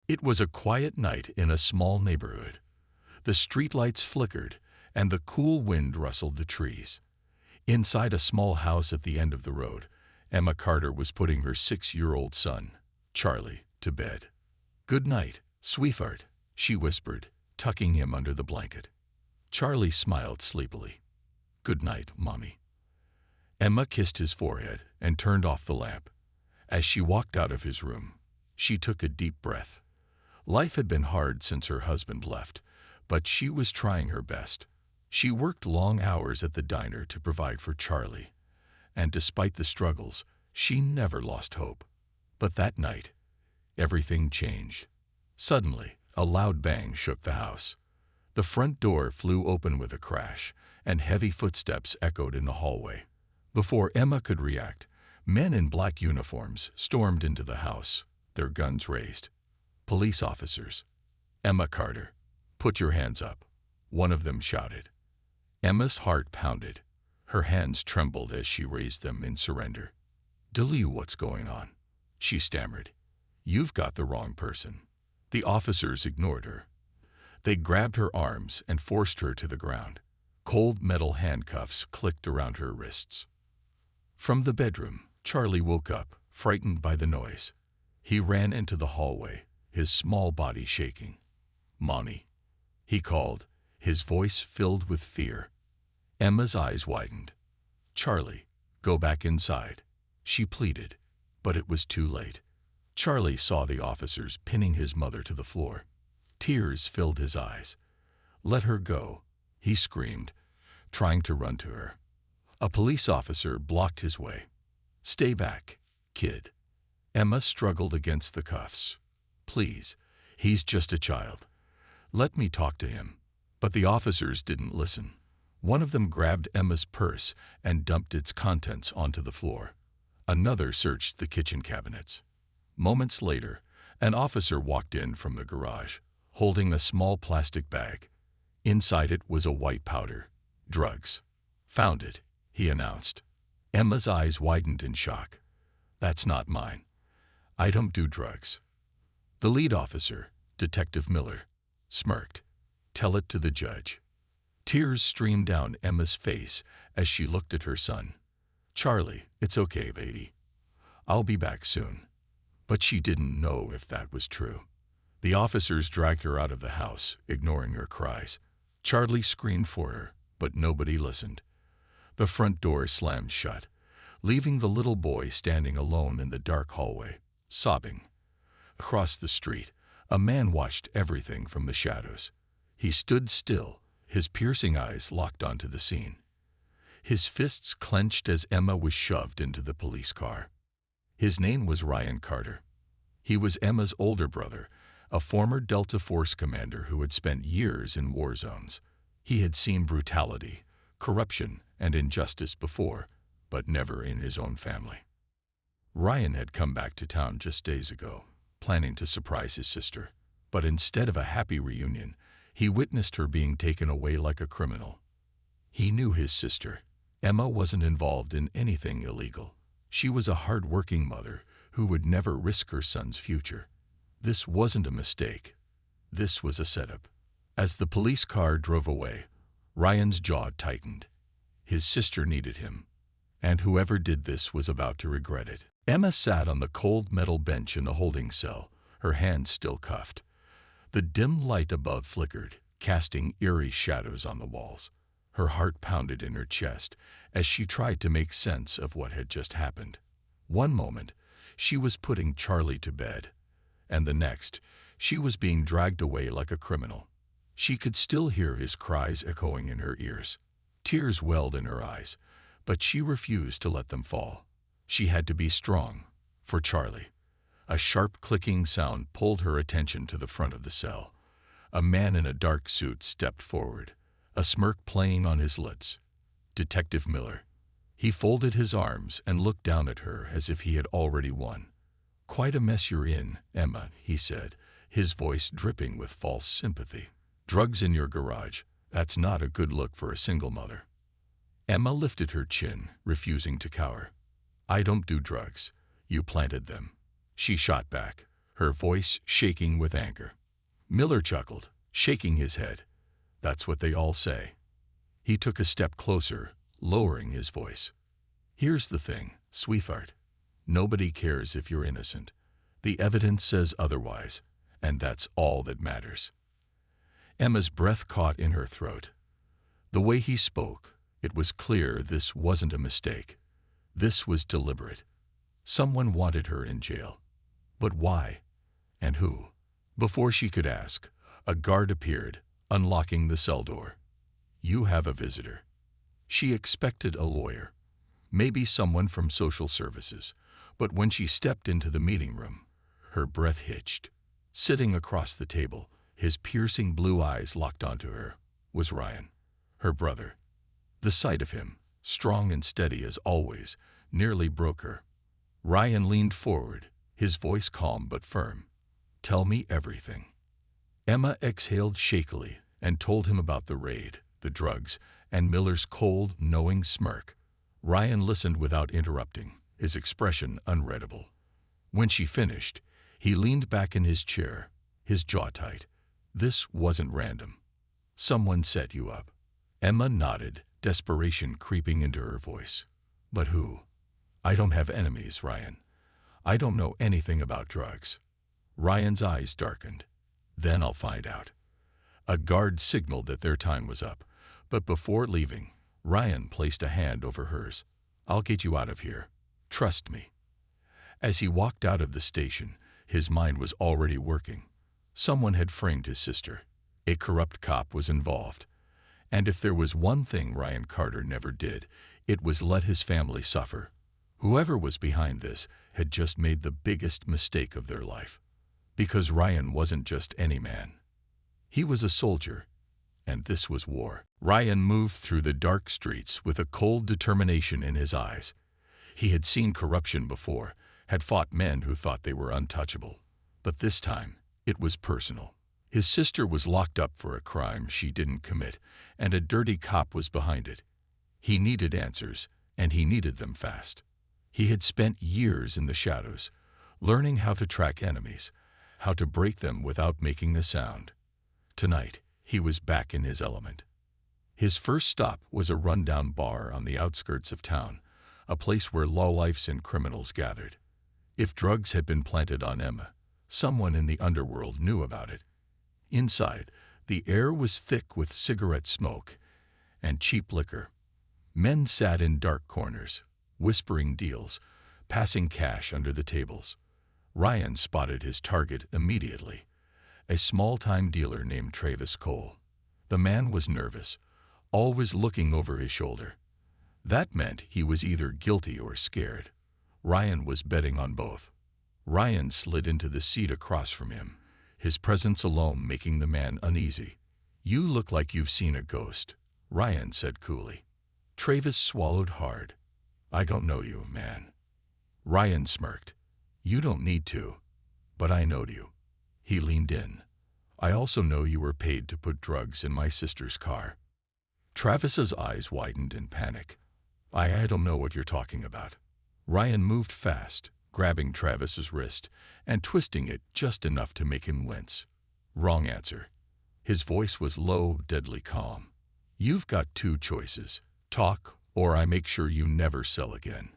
It was a quiet night in a small neighborhood. The streetlights flickered, and the cool wind rustled the trees. Inside a small house at the end of the road, Emma Carter was putting her 6-year-old son, Charlie, to bed. "Good night, sweetheart," she whispered, tucking him under the blanket. Charlie smiled sleepily. "Good night, Mommy." Emma kissed his forehead and turned off the lamp. As she walked out of his room, she took a deep breath. Life had been hard since her husband left, but she was trying her best. She worked long hours at the diner to provide for Charlie, and despite the struggles, she never lost hope. But that night, everything changed. Suddenly, a loud bang shook the house. The front door flew open with a crash, and heavy footsteps echoed in the hallway. Before Emma could react, men in black uniforms stormed into the house, their guns raised. "Police officers." "Emma Carter, put your hands up," one of them shouted. Emma's heart pounded. Her hands trembled as she raised them in surrender. "Tell you what's going on," she stammered. "You've got the wrong person." The officers ignored her. They grabbed her arms and forced her to the ground. Cold metal handcuffs clicked around her wrists. From the bedroom, Charlie woke up, frightened by the noise. He ran into the hallway, his small body shaking. "Mommy," he called, his voice filled with fear. Emma's eyes widened. "Charlie, go back inside," she pleaded, but it was too late. Charlie saw the officers pinning his mother to the floor. Tears filled his eyes. "Let her go," he screamed, trying to run to her. A police officer blocked his way. "Stay back, kid." Emma struggled against the cuffs. "Please, he's just a child. Let me talk to him." But the officers didn't listen. One of them grabbed Emma's purse and dumped its contents onto the floor. Another searched the kitchen cabinets. Moments later, an officer walked in from the garage, holding a small plastic bag. Inside it was a white powder. "Drugs. Found it," he announced. Emma's eyes widened in shock. "That's not mine. I don't do drugs." The lead officer, Detective Miller, smirked. "Tell it to the judge." Tears streamed down Emma's face as she looked at her son. "Charlie, it's okay, baby. I'll be back soon." But she didn't know if that was true. The officers dragged her out of the house, ignoring her cries. Charlie screamed for her, but nobody listened. The front door slammed shut, leaving the little boy standing alone in the dark hallway, sobbing. Across the street, a man watched everything from the shadows. He stood still, his piercing eyes locked onto the scene. His fists clenched as Emma was shoved into the police car. His name was Ryan Carter. He was Emma's older brother, a former Delta Force commander who had spent years in war zones. He had seen brutality, corruption, and injustice before, but never in his own family. Ryan had come back to town just days ago, planning to surprise his sister. But instead of a happy reunion, he witnessed her being taken away like a criminal. He knew his sister. Emma wasn't involved in anything illegal. She was a hard-working mother who would never risk her son's future. This wasn't a mistake. This was a setup. As the police car drove away, Ryan's jaw tightened. His sister needed him, and whoever did this was about to regret it. Emma sat on the cold metal bench in the holding cell, her hands still cuffed. The dim light above flickered, casting eerie shadows on the walls. Her heart pounded in her chest as she tried to make sense of what had just happened. One moment, she was putting Charlie to bed, and the next, she was being dragged away like a criminal. She could still hear his cries echoing in her ears. Tears welled in her eyes, but she refused to let them fall. She had to be strong, for Charlie. A sharp clicking sound pulled her attention to the front of the cell. A man in a dark suit stepped forward, a smirk playing on his lips. Detective Miller. He folded his arms and looked down at her as if he had already won. "Quite a mess you're in, Emma," he said, his voice dripping with false sympathy. "Drugs in your garage. That's not a good look for a single mother." Emma lifted her chin, refusing to cower. "I don't do drugs. You planted them." She shot back, her voice shaking with anger. Miller chuckled, shaking his head. That's what they all say. He took a step closer, lowering his voice. Here's the thing, sweetheart. Nobody cares if you're innocent. The evidence says otherwise, and that's all that matters. Emma's breath caught in her throat. The way he spoke, it was clear this wasn't a mistake. This was deliberate. Someone wanted her in jail. But why? And who? Before she could ask, a guard appeared, unlocking the cell door. You have a visitor. She expected a lawyer, maybe someone from social services, but when she stepped into the meeting room, her breath hitched. Sitting across the table, his piercing blue eyes locked onto her, was Ryan, her brother. The sight of him, strong and steady as always, nearly broke her. Ryan leaned forward, his voice calm but firm. Tell me everything. Emma exhaled shakily and told him about the raid, the drugs, and Miller's cold, knowing smirk. Ryan listened without interrupting, his expression unreadable. When she finished, he leaned back in his chair, his jaw tight. This wasn't random. Someone set you up. Emma nodded, desperation creeping into her voice. But who? I don't have enemies, Ryan. I don't know anything about drugs. Ryan's eyes darkened. Then I'll find out. A guard signaled that their time was up, but before leaving, Ryan placed a hand over hers. I'll get you out of here. Trust me. As he walked out of the station, his mind was already working. Someone had framed his sister. A corrupt cop was involved. And if there was one thing Ryan Carter never did, it was let his family suffer. Whoever was behind this had just made the biggest mistake of their life. Because Ryan wasn't just any man. He was a soldier, and this was war. Ryan moved through the dark streets with a cold determination in his eyes. He had seen corruption before, had fought men who thought they were untouchable. But this time, it was personal. His sister was locked up for a crime she didn't commit, and a dirty cop was behind it. He needed answers, and he needed them fast. He had spent years in the shadows, learning how to track enemies, how to break them without making a sound. Tonight, he was back in his element. His first stop was a rundown bar on the outskirts of town, a place where lowlifes and criminals gathered. If drugs had been planted on Emma, someone in the underworld knew about it. Inside, the air was thick with cigarette smoke and cheap liquor. Men sat in dark corners, whispering deals, passing cash under the tables. Ryan spotted his target immediately, a small-time dealer named Travis Cole. The man was nervous, always looking over his shoulder. That meant he was either guilty or scared. Ryan was betting on both. Ryan slid into the seat across from him, his presence alone making the man uneasy. You look like you've seen a ghost, Ryan said coolly. Travis swallowed hard. I don't know you, man. Ryan smirked. You don't need to, but I know you. He leaned in. I also know you were paid to put drugs in my sister's car. Travis's eyes widened in panic. I don't know what you're talking about. Ryan moved fast, grabbing Travis's wrist and twisting it just enough to make him wince. Wrong answer. His voice was low, deadly calm. You've got two choices. Talk, or I make sure you never sell again.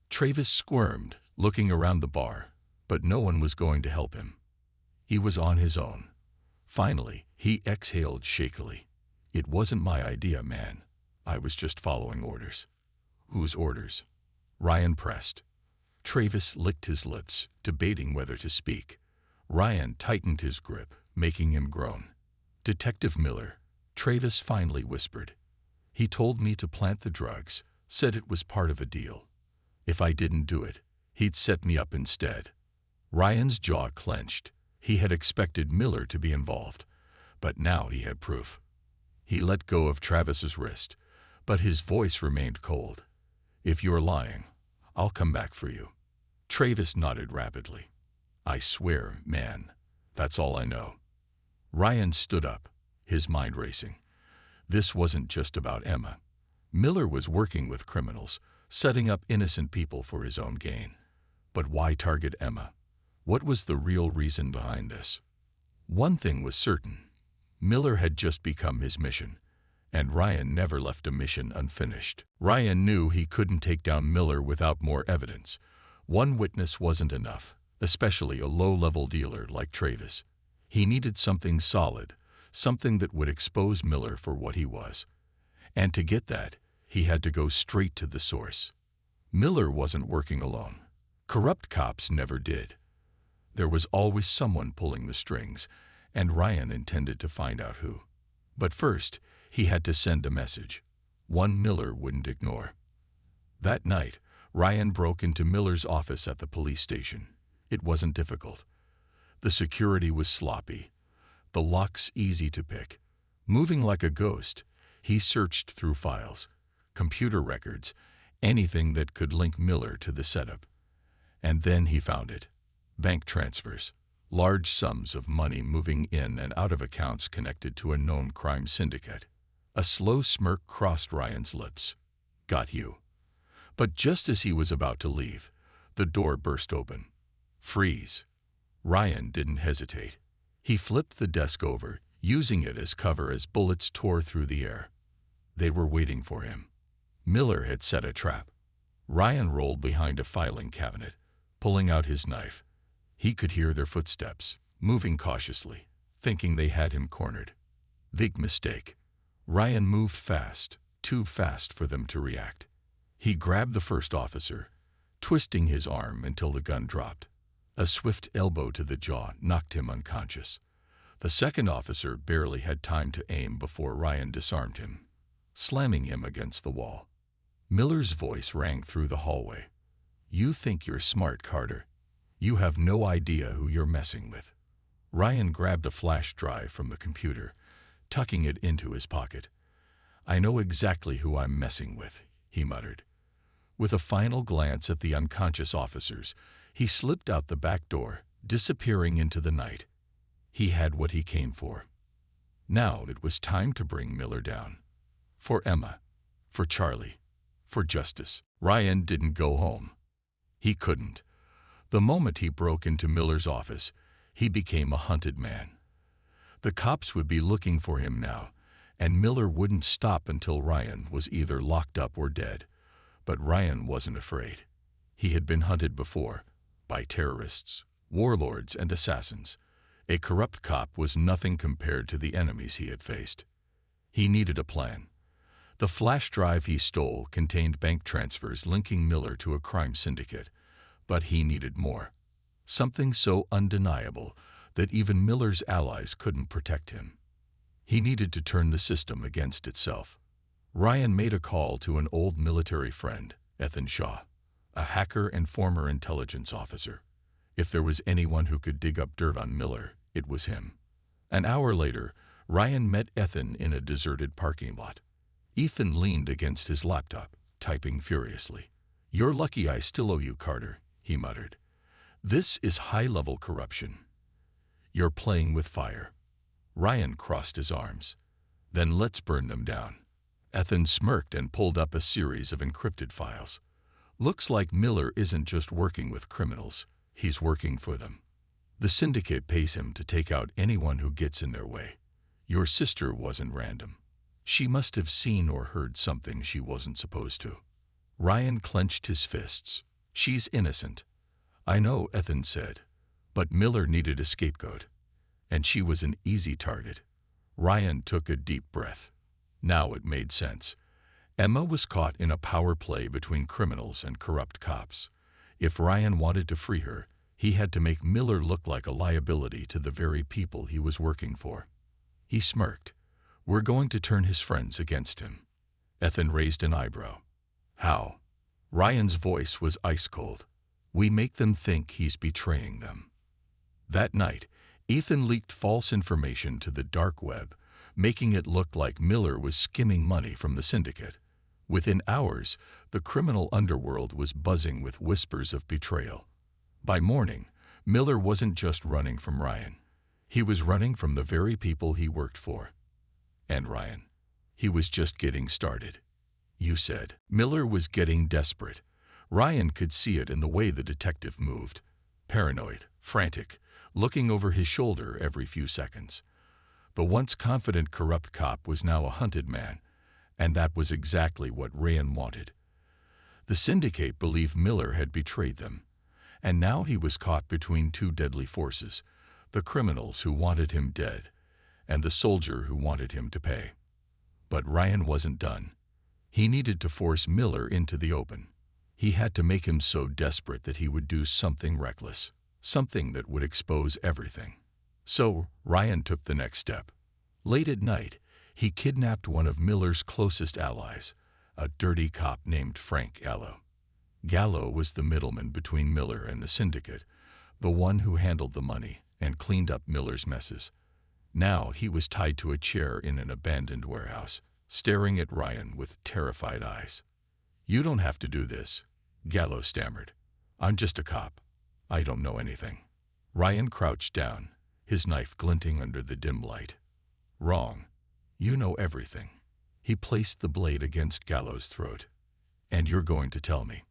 Travis squirmed, looking around the bar, but no one was going to help him. He was on his own. Finally, he exhaled shakily. It wasn't my idea, man. I was just following orders. Whose orders? Ryan pressed. Travis licked his lips, debating whether to speak. Ryan tightened his grip, making him groan. Detective Miller, Travis finally whispered. He told me to plant the drugs, said it was part of a deal. If I didn't do it, he'd set me up instead. Ryan's jaw clenched. He had expected Miller to be involved, but now he had proof. He let go of Travis's wrist, but his voice remained cold. If you're lying, I'll come back for you. Travis nodded rapidly. I swear, man, that's all I know. Ryan stood up, his mind racing. This wasn't just about Emma. Miller was working with criminals, setting up innocent people for his own gain. But why target Emma? What was the real reason behind this? One thing was certain. Miller had just become his mission, and Ryan never left a mission unfinished. Ryan knew he couldn't take down Miller without more evidence. One witness wasn't enough, especially a low-level dealer like Travis. He needed something solid, something that would expose Miller for what he was. And to get that, he had to go straight to the source. Miller wasn't working alone. Corrupt cops never did. There was always someone pulling the strings, and Ryan intended to find out who. But first, he had to send a message, one Miller wouldn't ignore. That night, Ryan broke into Miller's office at the police station. It wasn't difficult. The security was sloppy, the locks easy to pick. Moving like a ghost, he searched through files, computer records, anything that could link Miller to the setup. And then he found it. Bank transfers, large sums of money moving in and out of accounts connected to a known crime syndicate. A slow smirk crossed Ryan's lips. Got you. But just as he was about to leave, the door burst open. Freeze. Ryan didn't hesitate. He flipped the desk over, using it as cover as bullets tore through the air. They were waiting for him. Miller had set a trap. Ryan rolled behind a filing cabinet, pulling out his knife. He could hear their footsteps, moving cautiously, thinking they had him cornered. Big mistake. Ryan moved fast, too fast for them to react. He grabbed the first officer, twisting his arm until the gun dropped. A swift elbow to the jaw knocked him unconscious. The second officer barely had time to aim before Ryan disarmed him, slamming him against the wall. Miller's voice rang through the hallway. You think you're smart, Carter. You have no idea who you're messing with. Ryan grabbed a flash drive from the computer, tucking it into his pocket. I know exactly who I'm messing with, he muttered. With a final glance at the unconscious officers, he slipped out the back door, disappearing into the night. He had what he came for. Now it was time to bring Miller down. For Emma, for Charlie, for justice. Ryan didn't go home. He couldn't. The moment he broke into Miller's office, he became a hunted man. The cops would be looking for him now, and Miller wouldn't stop until Ryan was either locked up or dead. But Ryan wasn't afraid. He had been hunted before, by terrorists, warlords, and assassins. A corrupt cop was nothing compared to the enemies he had faced. He needed a plan. The flash drive he stole contained bank transfers linking Miller to a crime syndicate, but he needed more. Something so undeniable that even Miller's allies couldn't protect him. He needed to turn the system against itself. Ryan made a call to an old military friend, Ethan Shaw, a hacker and former intelligence officer. If there was anyone who could dig up dirt on Miller, it was him. An hour later, Ryan met Ethan in a deserted parking lot. Ethan leaned against his laptop, typing furiously. You're lucky I still owe you, Carter, he muttered. This is high-level corruption. You're playing with fire. Ryan crossed his arms. Then let's burn them down. Ethan smirked and pulled up a series of encrypted files. Looks like Miller isn't just working with criminals, he's working for them. The syndicate pays him to take out anyone who gets in their way. Your sister wasn't random. She must have seen or heard something she wasn't supposed to. Ryan clenched his fists. She's innocent. I know, Ethan said. But Miller needed a scapegoat. And she was an easy target. Ryan took a deep breath. Now it made sense. Emma was caught in a power play between criminals and corrupt cops. If Ryan wanted to free her, he had to make Miller look like a liability to the very people he was working for. He smirked. We're going to turn his friends against him. Ethan raised an eyebrow. How? Ryan's voice was ice cold. We make them think he's betraying them. That night, Ethan leaked false information to the dark web, making it look like Miller was skimming money from the syndicate. Within hours, the criminal underworld was buzzing with whispers of betrayal. By morning, Miller wasn't just running from Ryan. He was running from the very people he worked for. And Ryan. He was just getting started. You said. Miller was getting desperate. Ryan could see it in the way the detective moved. paranoid, frantic, looking over his shoulder every few seconds. The once confident corrupt cop was now a hunted man, and that was exactly what Ryan wanted. The syndicate believed Miller had betrayed them, and now he was caught between two deadly forces, the criminals who wanted him dead and the soldier who wanted him to pay. But Ryan wasn't done. He needed to force Miller into the open. He had to make him so desperate that he would do something reckless, something that would expose everything. So Ryan took the next step. Late at night, he kidnapped one of Miller's closest allies, a dirty cop named Frank Gallo. Gallo was the middleman between Miller and the syndicate, the one who handled the money and cleaned up Miller's messes. Now he was tied to a chair in an abandoned warehouse, staring at Ryan with terrified eyes. "You don't have to do this," Gallo stammered. "I'm just a cop. I don't know anything." Ryan crouched down, his knife glinting under the dim light. "Wrong. You know everything." He placed the blade against Gallo's throat. "And you're going to tell me."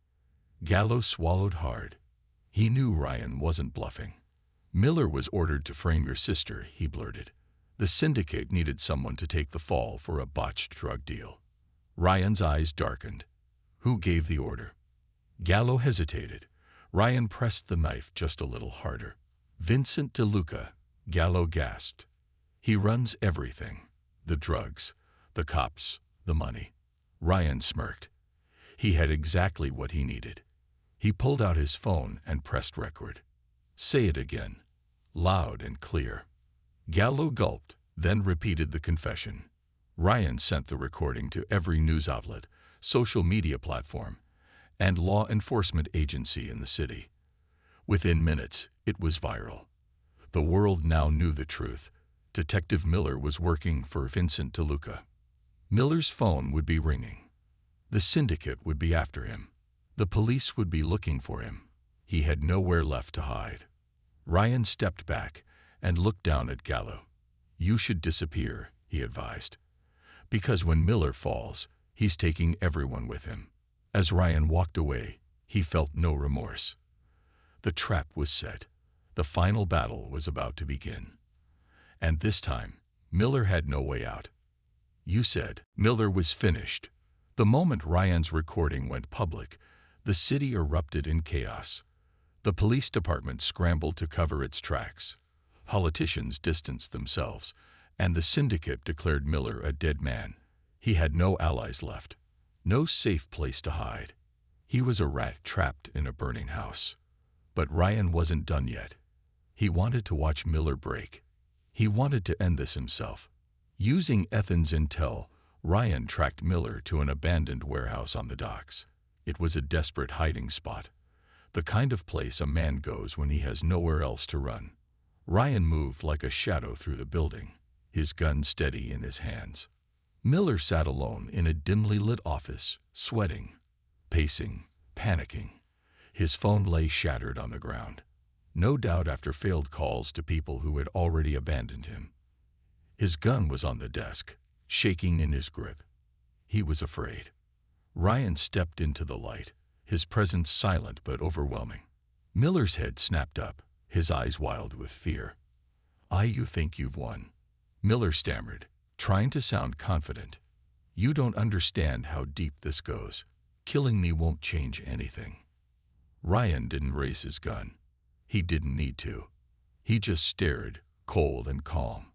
Gallo swallowed hard. He knew Ryan wasn't bluffing. "Miller was ordered to frame your sister," he blurted. "The syndicate needed someone to take the fall for a botched drug deal." Ryan's eyes darkened. "Who gave the order?" Gallo hesitated. Ryan pressed the knife just a little harder. "Vincent DeLuca," Gallo gasped. "He runs everything. The drugs, the cops, the money." Ryan smirked. He had exactly what he needed. He pulled out his phone and pressed record. "Say it again." Loud and clear. Gallo gulped, then repeated the confession. Ryan sent the recording to every news outlet, social media platform, and law enforcement agency in the city. Within minutes, it was viral. The world now knew the truth. Detective Miller was working for Vincent DeLuca. Miller's phone would be ringing. The syndicate would be after him. The police would be looking for him. He had nowhere left to hide. Ryan stepped back and looked down at Gallo. "You should disappear," he advised. "Because when Miller falls, he's taking everyone with him." As Ryan walked away, he felt no remorse. The trap was set. The final battle was about to begin. And this time, Miller had no way out. "You said." Miller was finished. The moment Ryan's recording went public, the city erupted in chaos. The police department scrambled to cover its tracks. Politicians distanced themselves, and the syndicate declared Miller a dead man. He had no allies left, no safe place to hide. He was a rat trapped in a burning house. But Ryan wasn't done yet. He wanted to watch Miller break. He wanted to end this himself. Using Ethan's intel, Ryan tracked Miller to an abandoned warehouse on the docks. It was a desperate hiding spot, the kind of place a man goes when he has nowhere else to run. Ryan moved like a shadow through the building, his gun steady in his hands. Miller sat alone in a dimly lit office, sweating, pacing, panicking. His phone lay shattered on the ground, no doubt after failed calls to people who had already abandoned him. His gun was on the desk, shaking in his grip. He was afraid. Ryan stepped into the light, his presence silent but overwhelming. Miller's head snapped up, his eyes wild with fear. You think you've won," Miller stammered, trying to sound confident. "You don't understand how deep this goes. Killing me won't change anything." Ryan didn't raise his gun. He didn't need to. He just stared, cold and calm.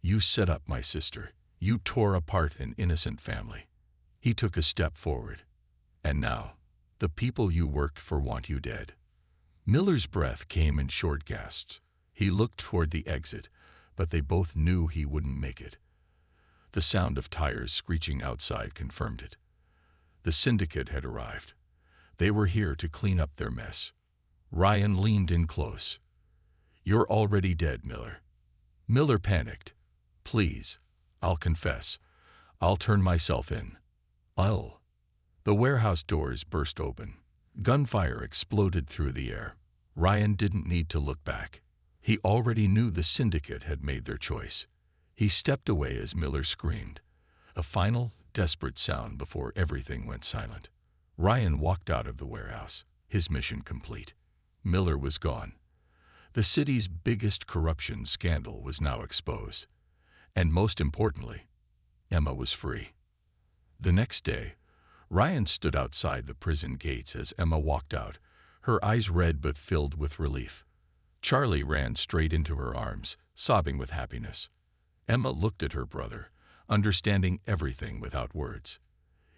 "You set up my sister. You tore apart an innocent family." He took a step forward. "And now, the people you worked for want you dead." Miller's breath came in short gasps. He looked toward the exit, but they both knew he wouldn't make it. The sound of tires screeching outside confirmed it. The syndicate had arrived. They were here to clean up their mess. Ryan leaned in close. "You're already dead, Miller." Miller panicked. "Please, I'll confess. I'll turn myself in. The warehouse doors burst open. Gunfire exploded through the air. Ryan didn't need to look back. He already knew the syndicate had made their choice. He stepped away as Miller screamed, a final, desperate sound before everything went silent. Ryan walked out of the warehouse, his mission complete. Miller was gone. The city's biggest corruption scandal was now exposed. And most importantly, Emma was free. The next day, Ryan stood outside the prison gates as Emma walked out, her eyes red but filled with relief. Charlie ran straight into her arms, sobbing with happiness. Emma looked at her brother, understanding everything without words.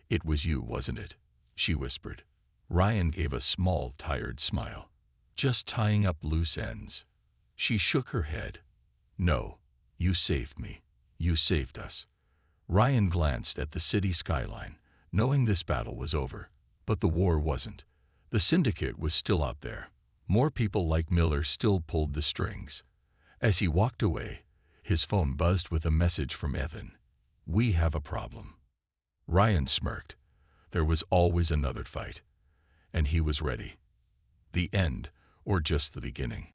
"It was you, wasn't it?" she whispered. Ryan gave a small, tired smile. "Just tying up loose ends." She shook her head. "No, you saved me. You saved us." Ryan glanced at the city skyline, knowing this battle was over. But the war wasn't. The syndicate was still out there. More people like Miller still pulled the strings. As he walked away, his phone buzzed with a message from Evan. "We have a problem." Ryan smirked. There was always another fight. And he was ready. The end, or just the beginning.